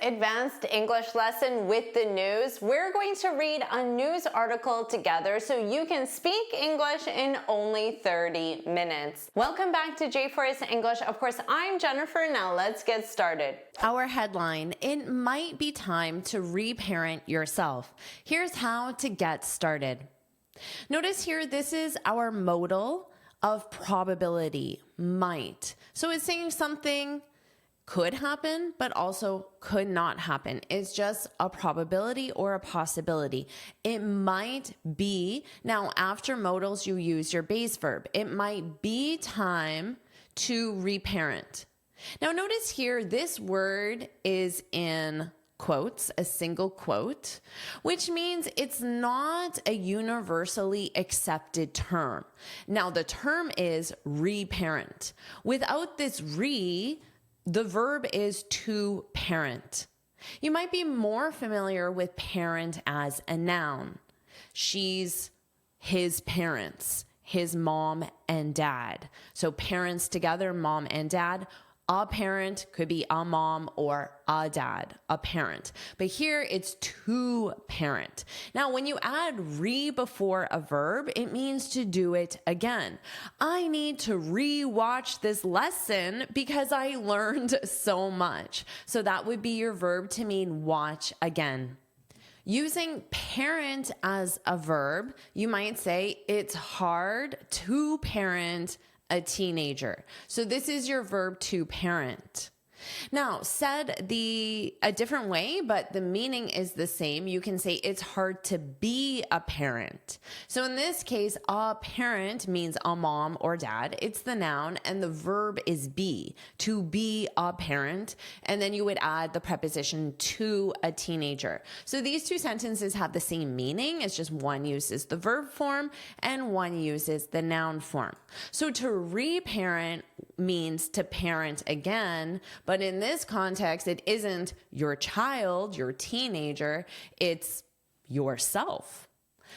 advanced English lesson with the news. We're going to read a news article together so you can speak English in only 30 minutes. Welcome back to JForrest English. Of course, I'm Jennifer. Now let's get started. Our headline, it might be time to reparent yourself. Here's how to get started. Notice here, this is our modal of probability, might. So it's saying something could happen, but also could not happen. It's just a probability or a possibility. It might be, now after modals, you use your base verb. It might be time to reparent. Now notice here, this word is in quotes, a single quote, which means it's not a universally accepted term. Now the term is reparent. Without this the verb is to parent. You might be more familiar with parent as a noun. She's his parents, his mom and dad. So parents together, mom and dad. A parent could be a mom or a dad, a parent. But here it's to parent. Now, when you add re before a verb, it means to do it again. I need to re-watch this lesson because I learned so much. So that would be your verb to mean watch again. Using parent as a verb, you might say it's hard to parent a teenager. So this is your verb to parent. Now, said a different way, but the meaning is the same. You can say it's hard to be a parent. So in this case, a parent means a mom or dad. It's the noun and the verb is be, to be a parent. And then you would add the preposition to a teenager. So these two sentences have the same meaning. It's just one uses the verb form and one uses the noun form. So to reparent means to parent again, but in this context, it isn't your child, your teenager, it's yourself.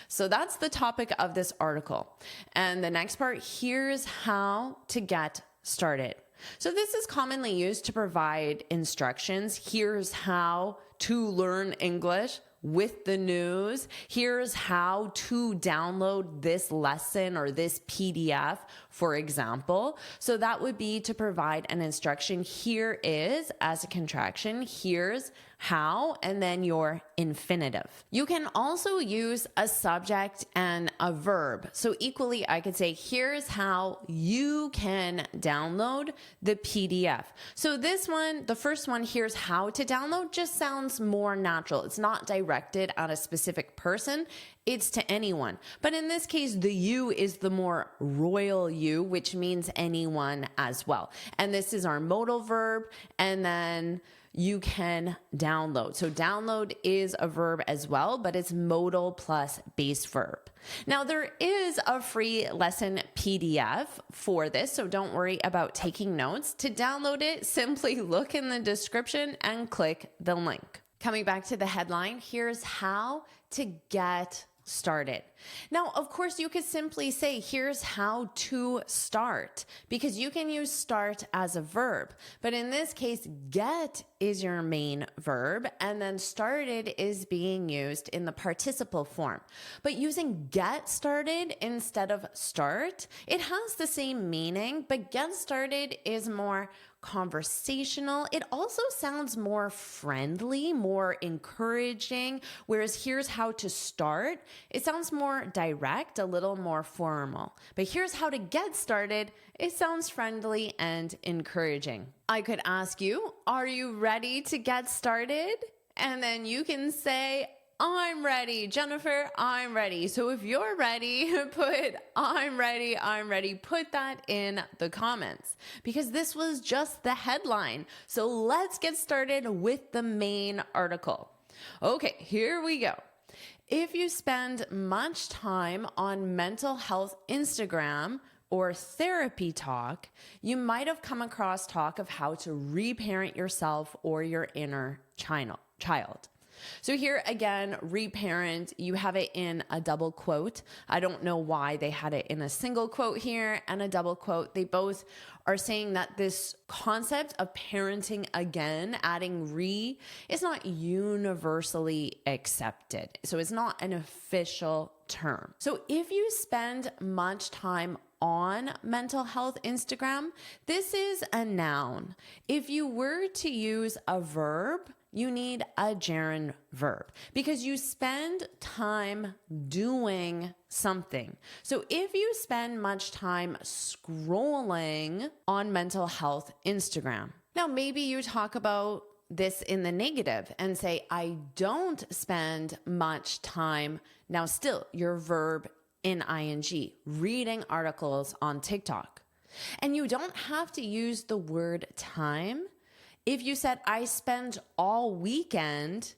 So that's the topic of this article. And the next part, here's how to get started. So this is commonly used to provide instructions. Here's how to learn English with the news. Here's how to download this lesson or this PDF, for example. So that would be to provide an instruction. Here is as a contraction. Here's how, and then your infinitive. You can also use a subject and a verb. So equally, I could say, here's how you can download the PDF. So this one, the first one, here's how to download, just sounds more natural. It's not directed at a specific person. It's to anyone. But in this case, the you is the more royal you, which means anyone as well. And this is our modal verb. And then you can download. So download is a verb as well, but it's modal plus base verb. Now there is a free lesson PDF for this, so don't worry about taking notes. To download it, simply look in the description and click the link. Coming back to the headline, here's how to get started. Now, of course, you could simply say, here's how to start, because you can use start as a verb. But in this case, get is your main verb, and then started is being used in the participle form. But using get started instead of start, it has the same meaning, but get started is more conversational. It also sounds more friendly, more encouraging, whereas here's how to start, it sounds more direct, a little more formal. But here's how to get started, it sounds friendly and encouraging. I could ask you, are you ready to get started? And then you can say, I'm ready. Jennifer, I'm ready. So if you're ready, put I'm ready. Put that in the comments because this was just the headline. So let's get started with the main article. Okay, here we go. If you spend much time on mental health Instagram or therapy talk, you might have come across talk of how to reparent yourself or your inner child. So here again, reparent, you have it in a double quote. I don't know why they had it in a single quote here and a double quote. They both are saying that this concept of parenting again, adding re, is not universally accepted. So it's not an official term. So if you spend much time on mental health Instagram, this is a noun. If you were to use a verb, you need a gerund verb because you spend time doing something. So if you spend much time scrolling on mental health Instagram, now maybe you talk about this in the negative and say, I don't spend much time. Now still your verb in ing, reading articles on TikTok. And you don't have to use the word time. If you said, I spend all weekend,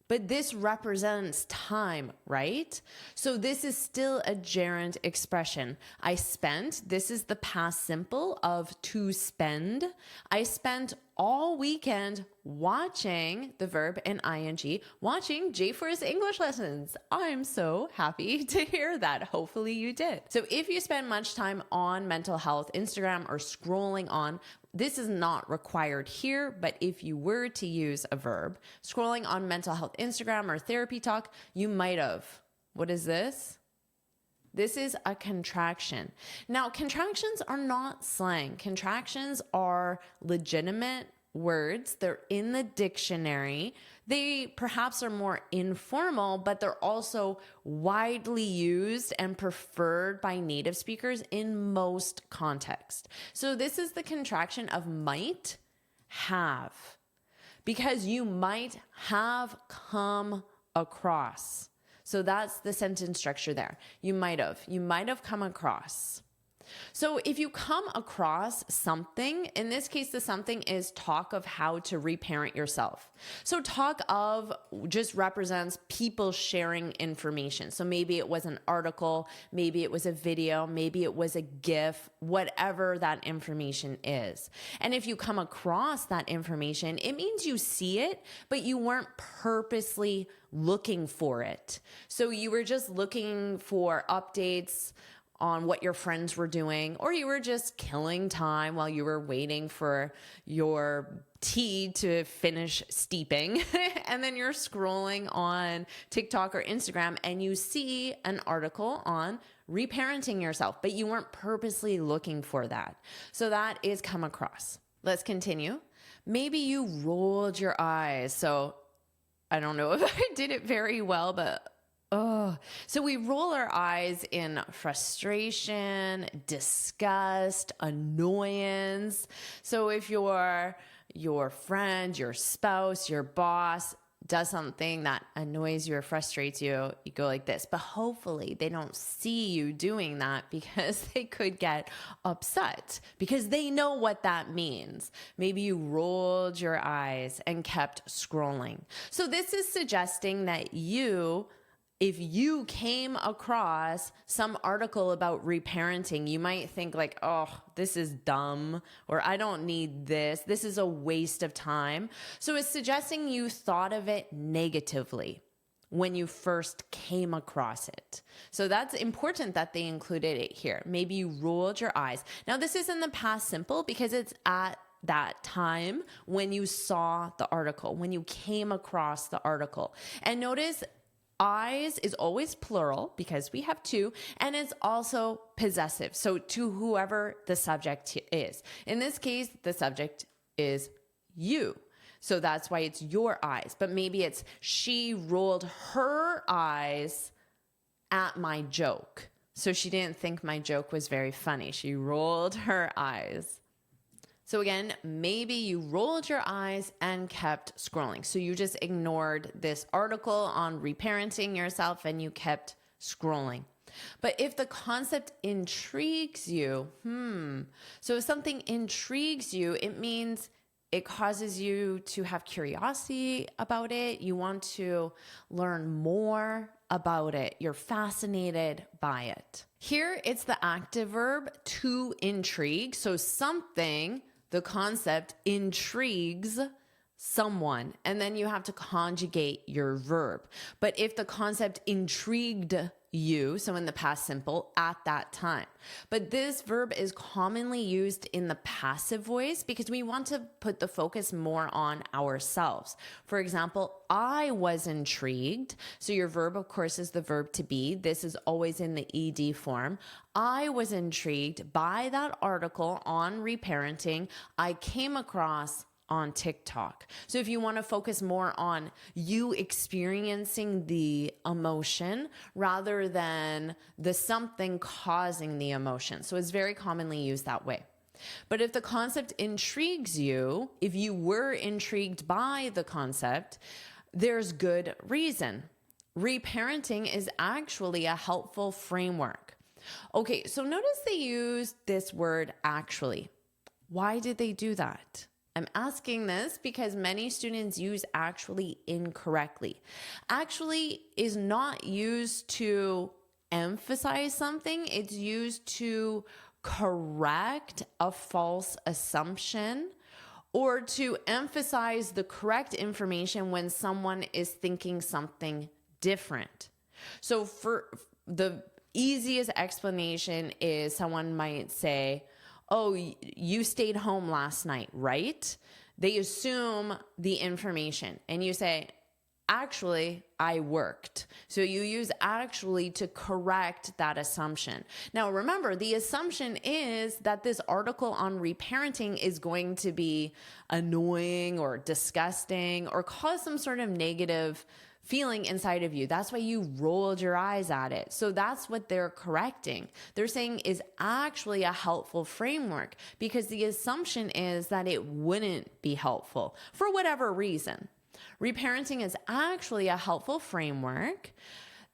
but this represents time, right? So this is still a gerund expression. I spent, this is the past simple of to spend. I spent all weekend watching, the verb in ing, watching JForrest English lessons. I'm so happy to hear that. Hopefully you did. So if you spend much time on mental health Instagram or scrolling on, this is not required here, but if you were to use a verb, scrolling on mental health Instagram or therapy talk, you might have. What is this? This is a contraction. Now, contractions are not slang. Contractions are legitimate words. They're in the dictionary. They perhaps are more informal, but they're also widely used and preferred by native speakers in most contexts. So this is the contraction of might have, because you might have come across. So that's the sentence structure there. You might have come across. So if you come across something, in this case, the something is talk of how to reparent yourself. So talk of just represents people sharing information. So maybe it was an article, maybe it was a video, maybe it was a GIF, whatever that information is. And if you come across that information, it means you see it, but you weren't purposely looking for it. So you were just looking for updates on what your friends were doing, or you were just killing time while you were waiting for your tea to finish steeping. And then you're scrolling on TikTok or Instagram and you see an article on reparenting yourself, but you weren't purposely looking for that. So that is come across. Let's continue. Maybe you rolled your eyes. So I don't know if I did it very well, but so we roll our eyes in frustration, disgust, annoyance. So if your friend, your spouse, your boss does something that annoys you or frustrates you, you go like this. But hopefully they don't see you doing that because they could get upset because they know what that means. Maybe you rolled your eyes and kept scrolling. So this is suggesting that if you came across some article about reparenting, you might think like, oh, this is dumb, or I don't need this. This is a waste of time. So it's suggesting you thought of it negatively when you first came across it. So that's important that they included it here. Maybe you rolled your eyes. Now this is in the past simple because it's at that time when you saw the article, when you came across the article. And notice eyes is always plural because we have two, and it's also possessive. So to whoever the subject is. In this case, the subject is you. So that's why it's your eyes. But maybe it's she rolled her eyes at my joke. So she didn't think my joke was very funny. She rolled her eyes. So again, maybe you rolled your eyes and kept scrolling. So you just ignored this article on reparenting yourself and you kept scrolling. But if the concept intrigues you, so if something intrigues you, it means it causes you to have curiosity about it. You want to learn more about it. You're fascinated by it. Here, it's the active verb to intrigue. So something, the concept intrigues someone, and then you have to conjugate your verb. But if the concept intrigued you, so in the past simple, at that time. But this verb is commonly used in the passive voice because we want to put the focus more on ourselves. For example, I was intrigued. So your verb, of course, is the verb to be. This is always in the ed form. I was intrigued by that article on reparenting I came across on TikTok. So if you want to focus more on you experiencing the emotion rather than the something causing the emotion. So it's very commonly used that way. But if the concept intrigues you, if you were intrigued by the concept, there's good reason. Reparenting is actually a helpful framework. Okay, so notice they use this word actually. Why did they do that? I'm asking this because many students use actually incorrectly. Actually is not used to emphasize something. It's used to correct a false assumption or to emphasize the correct information when someone is thinking something different. So for the easiest explanation is someone might say, oh, you stayed home last night, right? They assume the information and you say, actually, I worked. So you use actually to correct that assumption. Now, remember, the assumption is that this article on reparenting is going to be annoying or disgusting or cause some sort of negative feeling inside of you. That's why you rolled your eyes at it. So that's what they're correcting. They're saying is actually a helpful framework because the assumption is that it wouldn't be helpful for whatever reason. Reparenting is actually a helpful framework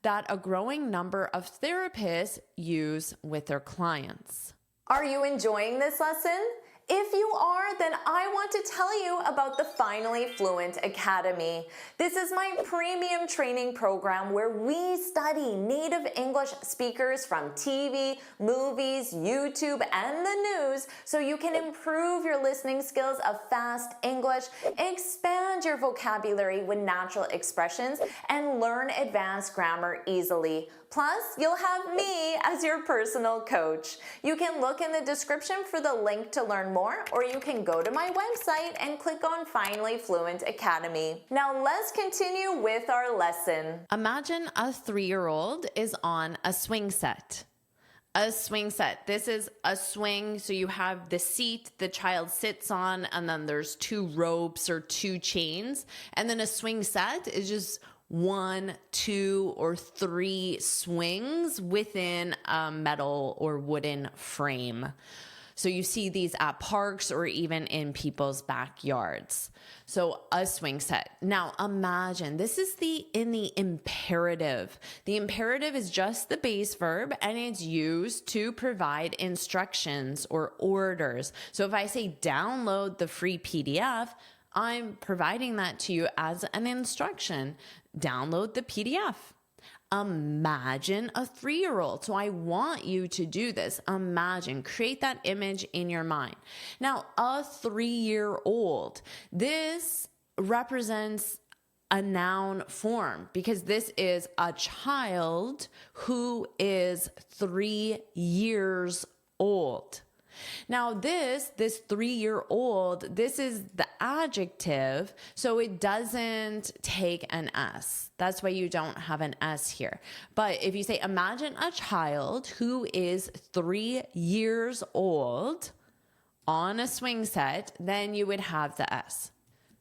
that a growing number of therapists use with their clients. Are you enjoying this lesson? If you are, then I want to tell you about the Finally Fluent Academy. This is my premium training program where we study native English speakers from TV, movies, YouTube, and the news so you can improve your listening skills of fast English, expand your vocabulary with natural expressions, and learn advanced grammar easily. Plus, you'll have me as your personal coach. You can look in the description for the link to learn more, or you can go to my website and click on Finally Fluent Academy. Now let's continue with our lesson. Imagine a 3-year-old is on a swing set. A swing set. This is a swing, so you have the seat the child sits on, and then there's 2 ropes or 2 chains, and then a swing set is just 1, 2, or 3 swings within a metal or wooden frame. So you see these at parks or even in people's backyards. So a swing set. Now imagine this is in the imperative. The imperative is just the base verb and it's used to provide instructions or orders. So if I say download the free PDF, I'm providing that to you as an instruction. Download the PDF. Imagine a 3-year-old. So I want you to do this. Imagine, create that image in your mind. Now, a 3-year-old, this represents a noun form because this is a child who is 3 years old. Now this 3-year-old, this is the adjective, so it doesn't take an S. That's why you don't have an S here. But if you say, imagine a child who is 3 years old on a swing set, then you would have the S.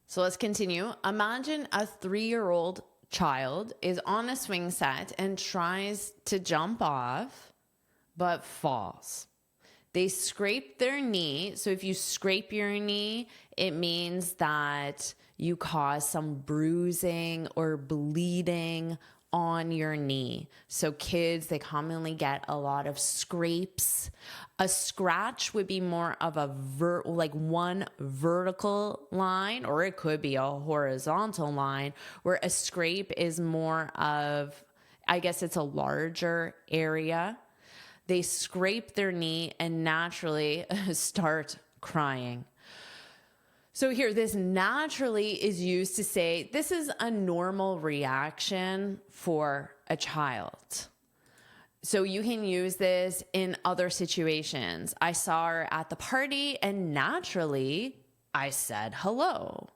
So let's continue. Imagine a 3-year-old child is on a swing set and tries to jump off, but falls. They scrape their knee. So if you scrape your knee, it means that you cause some bruising or bleeding on your knee. So kids, they commonly get a lot of scrapes. A scratch would be more of a like one vertical line, or it could be a horizontal line, where a scrape is more of, I guess it's a larger area. They scrape their knee and naturally start crying. So here, this naturally is used to say this is a normal reaction for a child. So you can use this in other situations. I saw her at the party and naturally I said hello.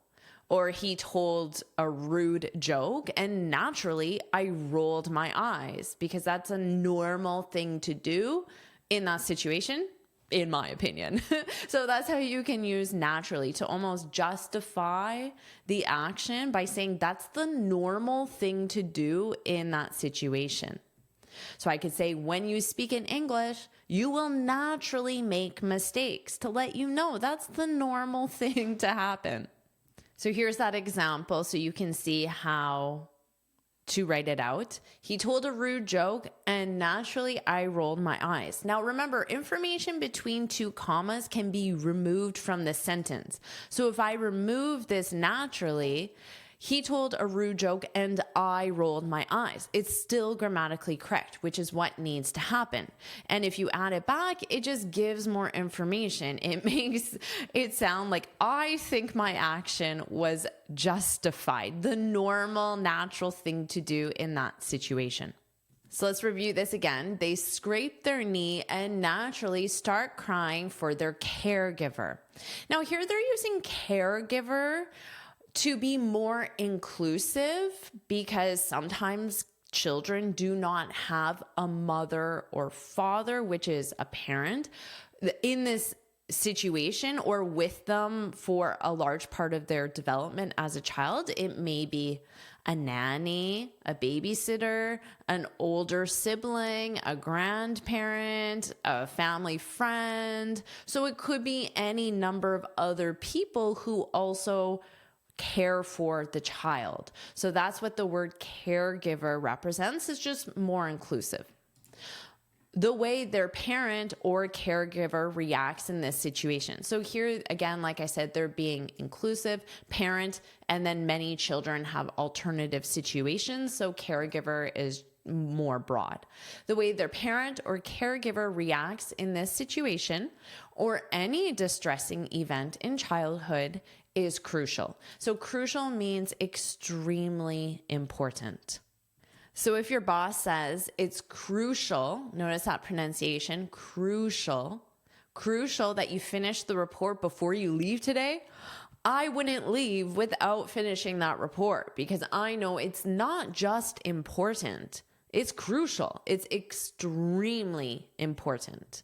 Or he told a rude joke and naturally I rolled my eyes because that's a normal thing to do in that situation, in my opinion. So that's how you can use naturally to almost justify the action by saying that's the normal thing to do in that situation. So I could say, when you speak in English, you will naturally make mistakes, to let you know that's the normal thing to happen. So here's that example so you can see how to write it out. He told a rude joke and naturally I rolled my eyes. Now remember, information between two commas can be removed from the sentence. So if I remove this naturally, he told a rude joke and I rolled my eyes. It's still grammatically correct, which is what needs to happen. And if you add it back, it just gives more information. It makes it sound like I think my action was justified, the normal, natural thing to do in that situation. So let's review this again. They scrape their knee and naturally start crying for their caregiver. Now here they're using caregiver to be more inclusive because sometimes children do not have a mother or father, which is a parent, in this situation or with them for a large part of their development as a child. It may be a nanny, a babysitter, an older sibling, a grandparent, a family friend. So it could be any number of other people who also care for the child. So that's what the word caregiver represents, is just more inclusive. The way their parent or caregiver reacts in this situation. So here again, like I said, they're being inclusive, parent, and then many children have alternative situations. So caregiver is more broad. The way their parent or caregiver reacts in this situation or any distressing event in childhood is crucial. So crucial means extremely important. So if your boss says it's crucial, notice that pronunciation, crucial that you finish the report before you leave today, I wouldn't leave without finishing that report because I know it's not just important, it's crucial. It's extremely important.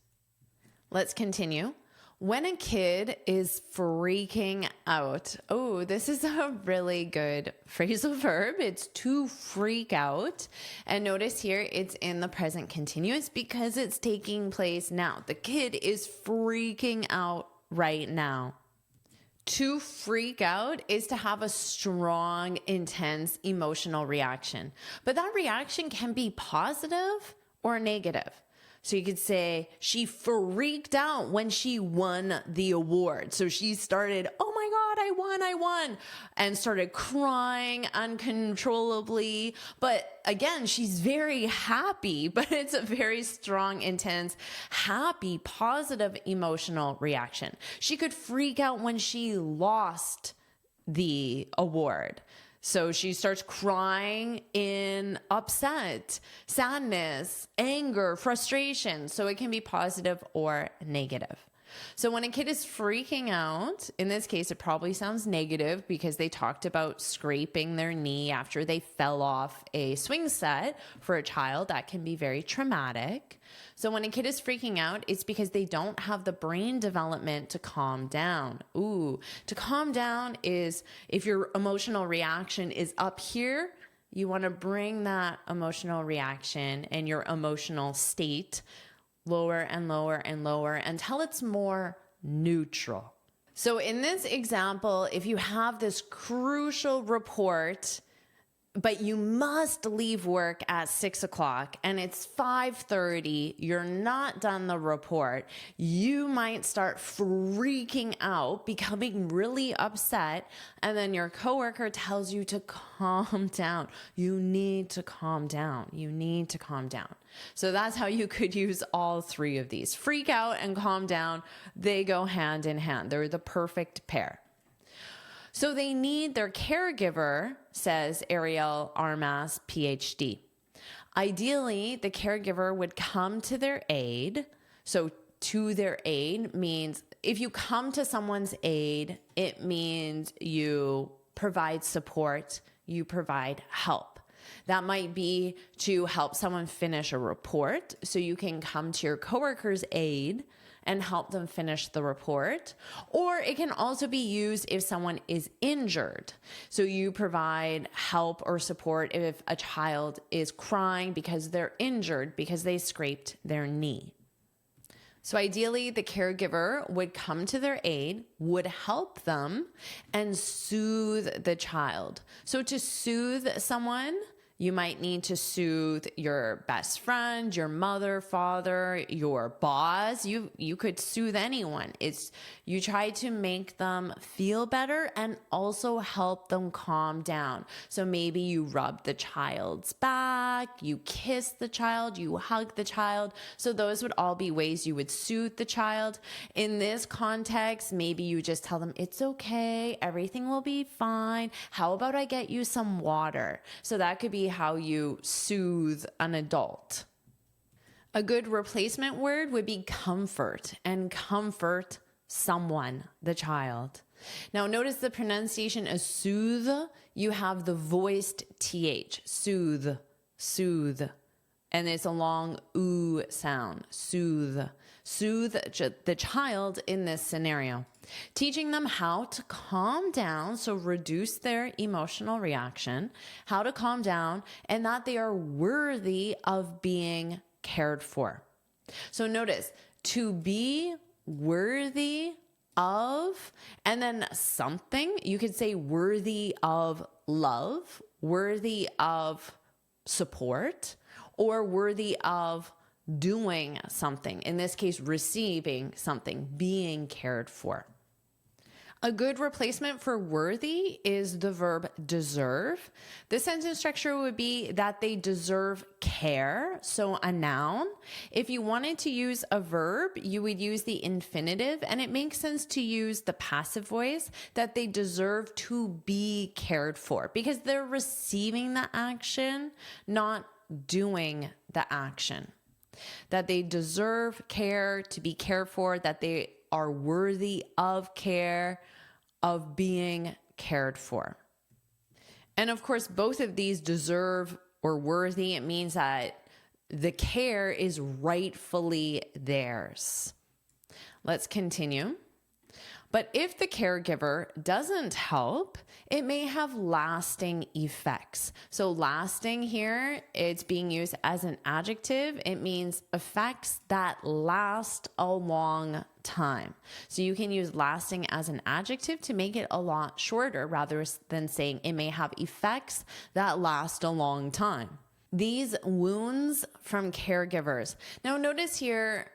Let's continue. When a kid is freaking out, oh, this is a really good phrasal verb. It's to freak out. And notice here it's in the present continuous because it's taking place now. The kid is freaking out right now. To freak out is to have a strong, intense emotional reaction. But that reaction can be positive or negative. So you could say she freaked out when she won the award. So she started, oh my God, I won, and started crying uncontrollably. But again, she's very happy, but it's a very strong, intense, happy, positive emotional reaction. She could freak out when she lost the award. So she starts crying in upset, sadness, anger, frustration. So it can be positive or negative. So when a kid is freaking out, in this case, it probably sounds negative because they talked about scraping their knee after they fell off a swing set. For a child, that can be very traumatic. So when a kid is freaking out, it's because they don't have the brain development to calm down. Ooh, to calm down is if your emotional reaction is up here, you want to bring that emotional reaction and your emotional state lower and lower and lower until it's more neutral. So in this example, if you have this crucial report, but you must leave work at 6 o'clock and it's 5:30, you're not done the report, you might start freaking out, becoming really upset, and then your coworker tells you to calm down. You need to calm down. You need to calm down. So that's how you could use all three of these. Freak out and calm down, they go hand in hand. They're the perfect pair. So they need their caregiver, says Ariel Armas, PhD. Ideally, the caregiver would come to their aid. So to their aid means if you come to someone's aid, it means you provide support, you provide help. That might be to help someone finish a report. So you can come to your coworker's aid and help them finish the report. Or it can also be used if someone is injured. So you provide help or support if a child is crying because they're injured because they scraped their knee. So ideally, the caregiver would come to their aid, would help them, and soothe the child. So to soothe someone, you might need to soothe your best friend, your mother, father, your boss. You could soothe anyone. You try to make them feel better and also help them calm down. So maybe you rub the child's back, you kiss the child, you hug the child. So those would all be ways you would soothe the child. In this context, maybe you just tell them, it's okay, everything will be fine. How about I get you some water? So that could be how you soothe an adult. A good replacement word would be comfort, and comfort someone, the child. Now notice the pronunciation is soothe. You have the voiced th, soothe, soothe. And it's a long oo sound, soothe. Soothe the child in this scenario. Teaching them how to calm down, so reduce their emotional reaction, how to calm down, and that they are worthy of being cared for. So notice, to be worthy of, and then something, you could say worthy of love, worthy of support, or worthy of doing something. In this case, receiving something, being cared for. A good replacement for worthy is the verb deserve. The sentence structure would be that they deserve care, so a noun. If you wanted to use a verb, you would use the infinitive, and it makes sense to use the passive voice, that they deserve to be cared for, because they're receiving the action, not doing the action. That they deserve care, to be cared for, that they are worthy of care, of being cared for. And of course, both of these, deserve or worthy, it means that the care is rightfully theirs. Let's continue. But if the caregiver doesn't help, it may have lasting effects. So lasting here, it's being used as an adjective. It means effects that last a long time. So you can use lasting as an adjective to make it a lot shorter rather than saying it may have effects that last a long time. These wounds from caregivers. Now notice here,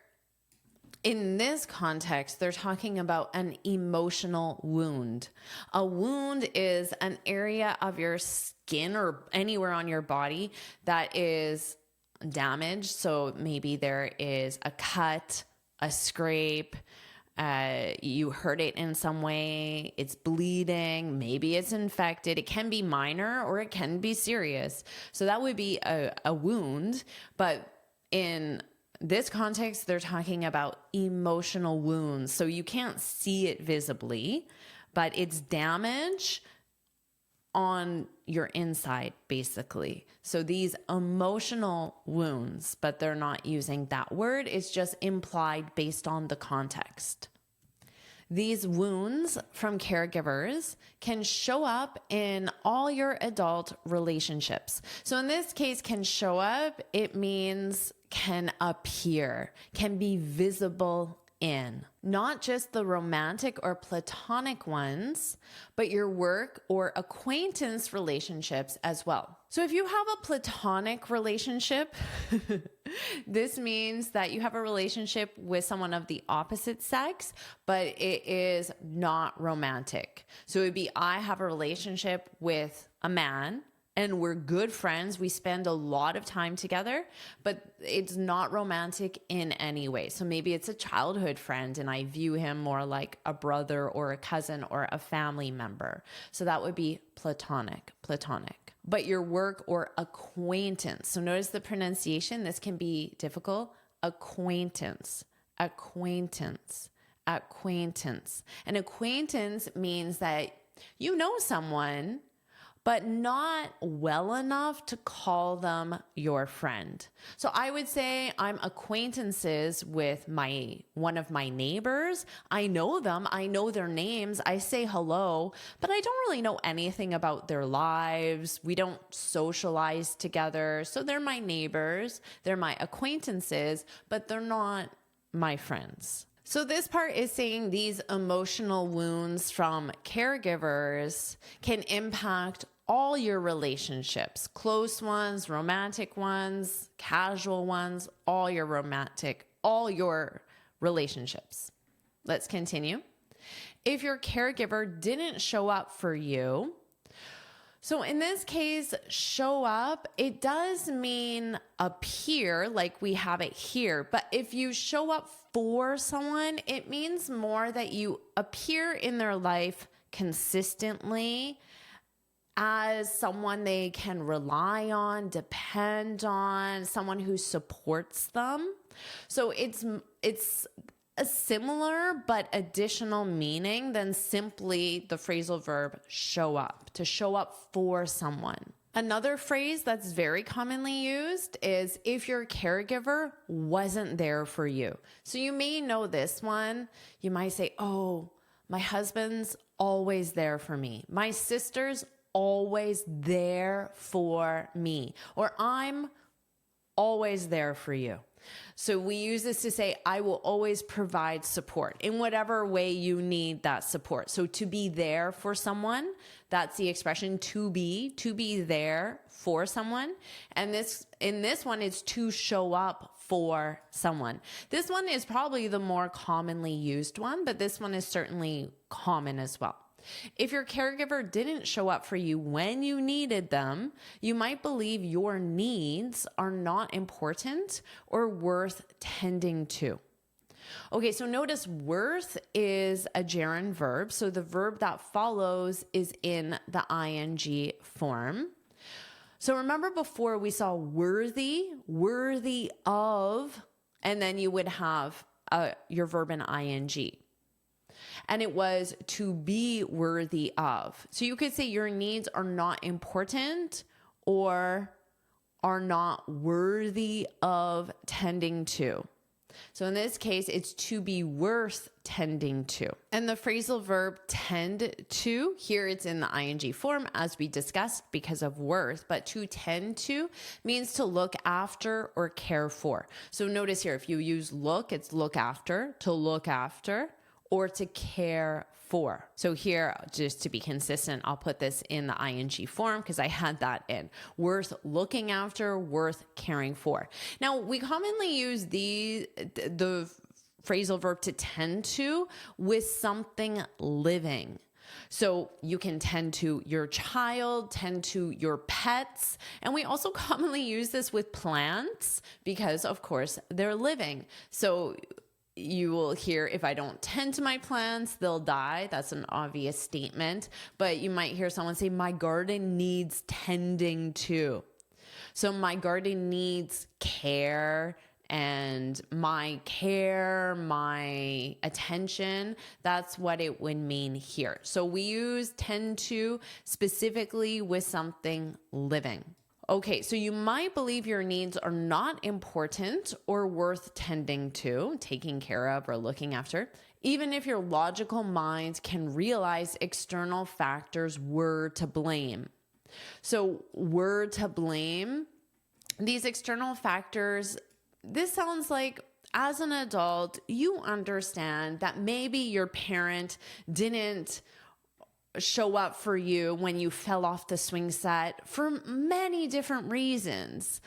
in this context, they're talking about an emotional wound. A wound is an area of your skin or anywhere on your body that is damaged. So maybe there is a cut, a scrape, you hurt it in some way, it's bleeding, maybe it's infected. It can be minor or it can be serious. So that would be a wound. But in this context, they're talking about emotional wounds. So you can't see it visibly, but it's damage on your inside, basically. So these emotional wounds, but they're not using that word. It's just implied based on the context. These wounds from caregivers can show up in all your adult relationships. So in this case, can show up, it means can appear, can be visible in. Not just the romantic or platonic ones, but your work or acquaintance relationships as well. So if you have a platonic relationship, this means that you have a relationship with someone of the opposite sex, but it is not romantic. So it would be, I have a relationship with a man and we're good friends. We spend a lot of time together, but it's not romantic in any way. So maybe it's a childhood friend and I view him more like a brother or a cousin or a family member. So that would be platonic. But your work or acquaintance. So notice the pronunciation. This can be difficult. Acquaintance. An acquaintance means that you know someone, but not well enough to call them your friend. So I would say I'm acquaintances with one of my neighbors. I know them. I know their names. I say hello, but I don't really know anything about their lives. We don't socialize together. So they're my neighbors. They're my acquaintances, but they're not my friends. So this part is saying these emotional wounds from caregivers can impact all your relationships, close ones, romantic ones, casual ones, all your relationships. Let's continue. If your caregiver didn't show up for you, so in this case, show up, it does mean appear like we have it here. But if you show up for someone, it means more that you appear in their life consistently as someone they can rely on, depend on, someone who supports them. So it's a similar but additional meaning than simply the phrasal verb show up, to show up for someone. Another phrase that's very commonly used is if your caregiver wasn't there for you. So you may know this one. You might say, oh, my husband's always there for me. My sister's always there for me. Or I'm always there for you. So we use this to say, I will always provide support in whatever way you need that support. So to be there for someone, that's the expression to be there for someone. And in this one, it's to show up for someone. This one is probably the more commonly used one, but this one is certainly common as well. If your caregiver didn't show up for you when you needed them, you might believe your needs are not important or worth tending to. Okay, so notice worth is a gerund verb. So the verb that follows is in the ing form. So remember before we saw worthy of, and then you would have your verb in ing. And it was to be worthy of. So you could say your needs are not important or are not worthy of tending to. So in this case, it's to be worth tending to. And the phrasal verb tend to, here it's in the ing form as we discussed because of worth, but to tend to means to look after or care for. So notice here, if you use look, it's look after, to look after, or to care for. So here, just to be consistent, I'll put this in the ing form because I had that in. Worth looking after, worth caring for. Now, we commonly use the phrasal verb to tend to with something living. So you can tend to your child, tend to your pets. And we also commonly use this with plants because, of course, they're living. So you will hear, if I don't tend to my plants, they'll die. That's an obvious statement. But you might hear someone say, my garden needs tending to. So my garden needs care, and my care, my attention, that's what it would mean here. So we use tend to specifically with something living. Okay, so you might believe your needs are not important or worth tending to, taking care of, or looking after, even if your logical mind can realize external factors were to blame. So were to blame, these external factors, this sounds like as an adult, you understand that maybe your parent didn't show up for you when you fell off the swing set for many different reasons.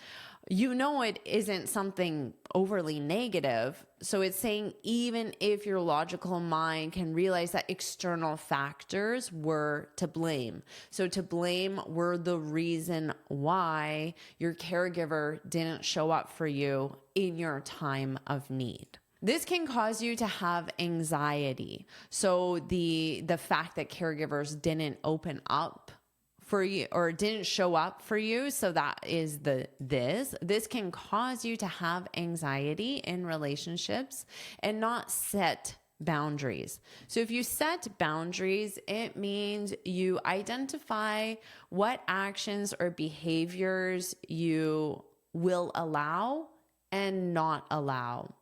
it isn't something overly negative. So it's saying even if your logical mind can realize that external factors were to blame. So to blame were the reason why your caregiver didn't show up for you in your time of need. This can cause you to have anxiety. So the fact that caregivers didn't open up for you or didn't show up for you, so that is this can cause you to have anxiety in relationships and not set boundaries. So if you set boundaries, it means you identify what actions or behaviors you will allow and not allow.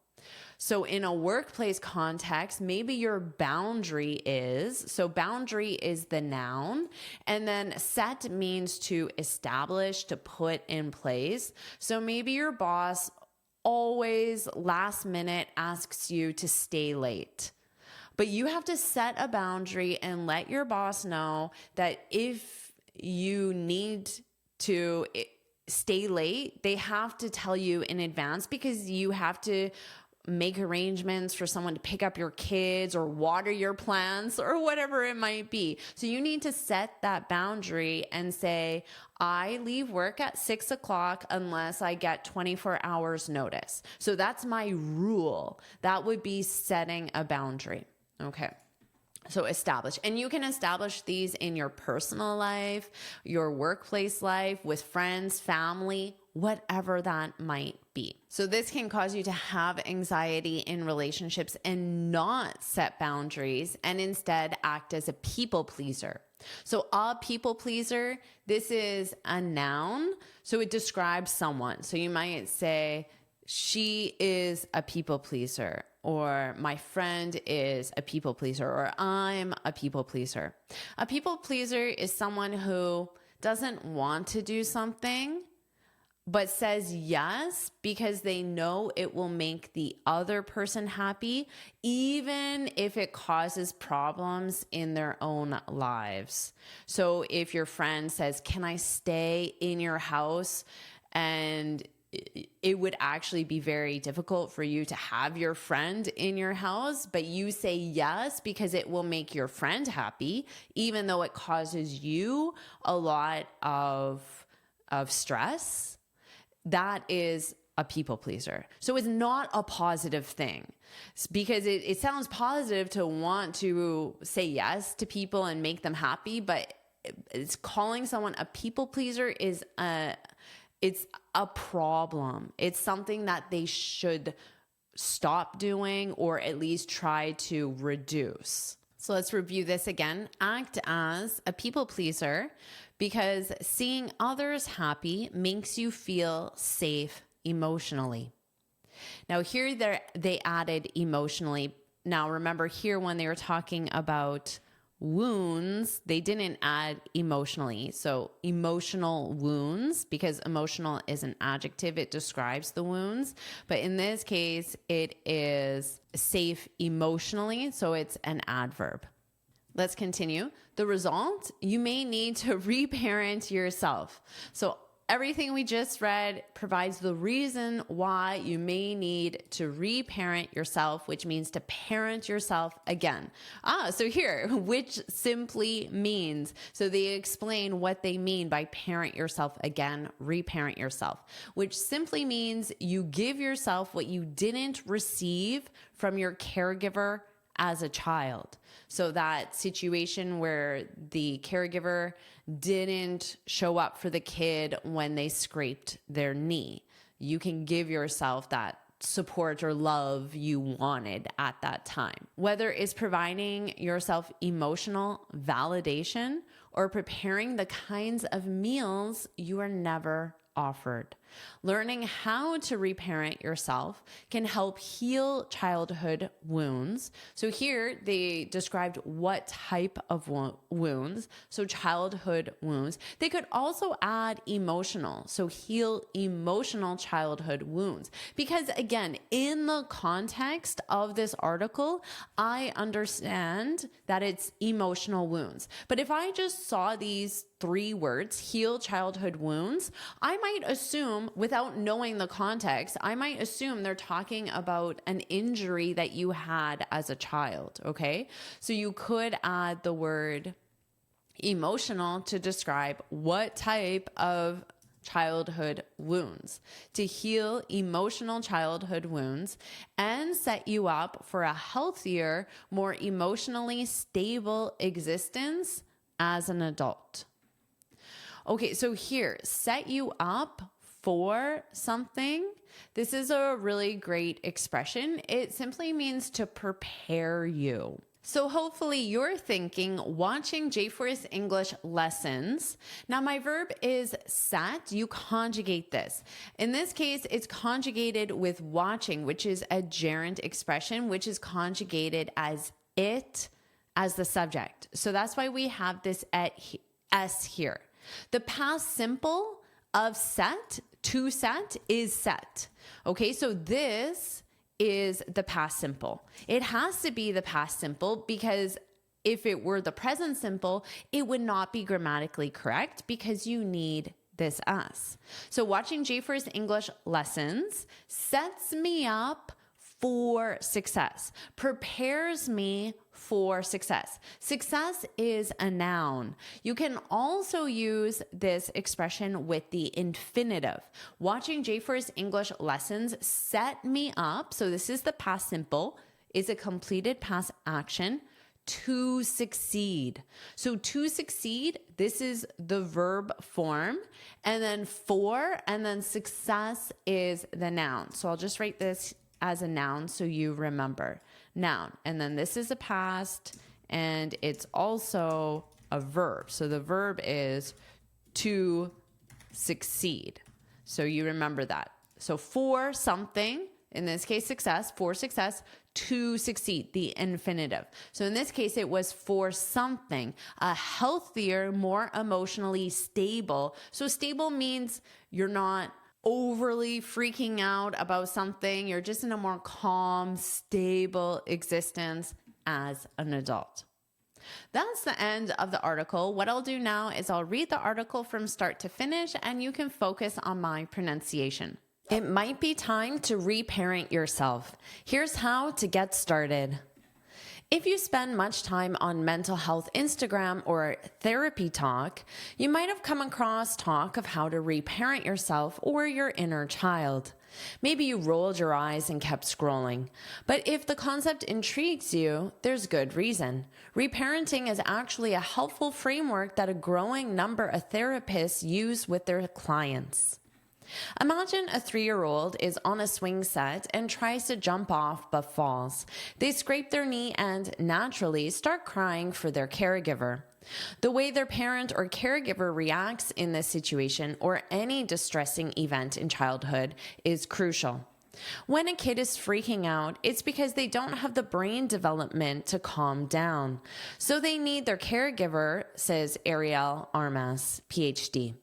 So in a workplace context, maybe your boundary is the noun, and then set means to establish, to put in place. So maybe your boss always last minute asks you to stay late. But you have to set a boundary and let your boss know that if you need to stay late, they have to tell you in advance, because you have to make arrangements for someone to pick up your kids or water your plants or whatever it might be. So you need to set that boundary and say, I leave work at 6 o'clock unless I get 24 hours notice. So that's my rule. That would be setting a boundary. Okay. So establish. And you can establish these in your personal life, your workplace life, with friends, family, whatever that might be. So this can cause you to have anxiety in relationships and not set boundaries, and instead act as a people pleaser. So a people pleaser, this is a noun. So it describes someone. So you might say, she is a people pleaser, or my friend is a people pleaser, or I'm a people pleaser. A people pleaser is someone who doesn't want to do something, but says yes because they know it will make the other person happy, even if it causes problems in their own lives. So if your friend says, can I stay in your house? And it would actually be very difficult for you to have your friend in your house, but you say yes because it will make your friend happy, even though it causes you a lot of stress. That is a people pleaser. So it's not a positive thing, because it sounds positive to want to say yes to people and make them happy, but it's calling someone a people pleaser is it's a problem. It's something that they should stop doing, or at least try to reduce. So let's review this again. Act as a people pleaser because seeing others happy makes you feel safe emotionally. Now here they added emotionally. Now remember here when they were talking about wounds, they didn't add emotionally. So emotional wounds, because emotional is an adjective, it describes the wounds. But in this case, it is safe emotionally, so it's an adverb. Let's continue. The result, you may need to reparent yourself. So everything we just read provides the reason why you may need to reparent yourself, which means to parent yourself again. So here, which simply means, so they explain what they mean by parent yourself again, reparent yourself, which simply means you give yourself what you didn't receive from your caregiver as a child. So that situation where the caregiver didn't show up for the kid when they scraped their knee, you can give yourself that support or love you wanted at that time. Whether it's providing yourself emotional validation or preparing the kinds of meals you are never offered. Learning how to reparent yourself can help heal childhood wounds. So here they described what type of wounds. So childhood wounds. They could also add emotional. So heal emotional childhood wounds. Because again, in the context of this article, I understand that it's emotional wounds. But if I just saw these 3 words, heal childhood wounds, I might assume assume, without knowing the context, I might assume they're talking about an injury that you had as a child, okay? So you could add the word emotional to describe what type of childhood wounds, to heal emotional childhood wounds and set you up for a healthier, more emotionally stable existence as an adult. Okay, so here, set you up for something. This is a really great expression. It simply means to prepare you. So hopefully you're thinking, watching JForrest English lessons. Now my verb is set. You conjugate this. In this case, it's conjugated with watching, which is a gerund expression, which is conjugated as it as the subject. So that's why we have this s here. The past simple of set, to set, is set. Okay, so this is the past simple. It has to be the past simple because if it were the present simple, it would not be grammatically correct because you need this s. So watching JForrest English lessons sets me up for success, prepares me for success. Success is a noun. You can also use this expression with the infinitive. Watching JForrest English lessons set me up. So this is the past simple, is a completed past action to succeed. So to succeed, this is the verb form, and then for, and then success is the noun. So I'll just write this as a noun so you remember. Noun. And then this is a past and it's also a verb. So the verb is to succeed. So you remember that. So for something, in this case success, for success, to succeed, the infinitive. So in this case, it was for something, a healthier, more emotionally stable. So stable means you're not overly freaking out about something. You're just in a more calm, stable existence as an adult. That's the end of the article. What I'll do now is I'll read the article from start to finish and you can focus on my pronunciation. It might be time to reparent yourself. Here's how to get started. If you spend much time on mental health Instagram or therapy talk, you might have come across talk of how to reparent yourself or your inner child. Maybe you rolled your eyes and kept scrolling. But if the concept intrigues you, there's good reason. Reparenting is actually a helpful framework that a growing number of therapists use with their clients. Imagine a 3-year-old is on a swing set and tries to jump off but falls. They scrape their knee and naturally start crying for their caregiver. The way their parent or caregiver reacts in this situation or any distressing event in childhood is crucial. When a kid is freaking out, it's because they don't have the brain development to calm down. So they need their caregiver, says Ariel Armas, PhD.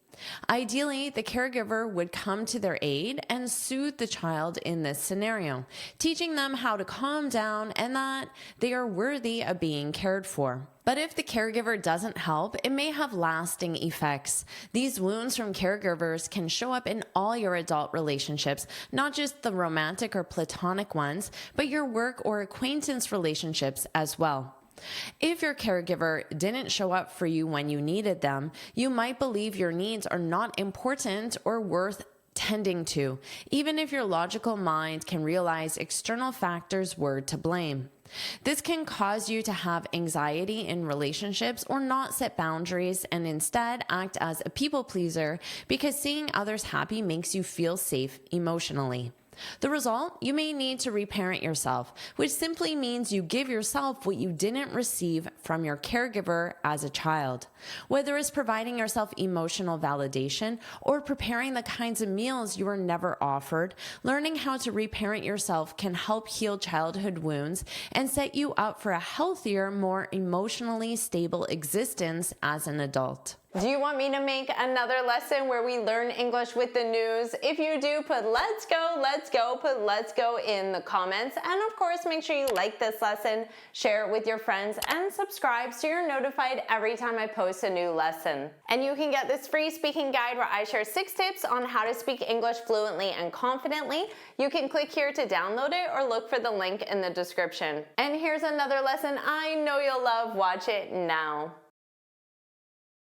Ideally, the caregiver would come to their aid and soothe the child in this scenario, teaching them how to calm down and that they are worthy of being cared for. But if the caregiver doesn't help, it may have lasting effects. These wounds from caregivers can show up in all your adult relationships, not just the romantic or platonic ones, but your work or acquaintance relationships as well. If your caregiver didn't show up for you when you needed them, you might believe your needs are not important or worth tending to, even if your logical mind can realize external factors were to blame. This can cause you to have anxiety in relationships or not set boundaries and instead act as a people pleaser because seeing others happy makes you feel safe emotionally. The result, you may need to reparent yourself, which simply means you give yourself what you didn't receive from your caregiver as a child. Whether it's providing yourself emotional validation or preparing the kinds of meals you were never offered, learning how to reparent yourself can help heal childhood wounds and set you up for a healthier, more emotionally stable existence as an adult. Do you want me to make another lesson where we learn English with the news? If you do, put let's go, put let's go in the comments. And of course, make sure you like this lesson, share it with your friends, and subscribe so you're notified every time I post a new lesson. And you can get this free speaking guide where I share 6 tips on how to speak English fluently and confidently. You can click here to download it or look for the link in the description. And here's another lesson I know you'll love. Watch it now.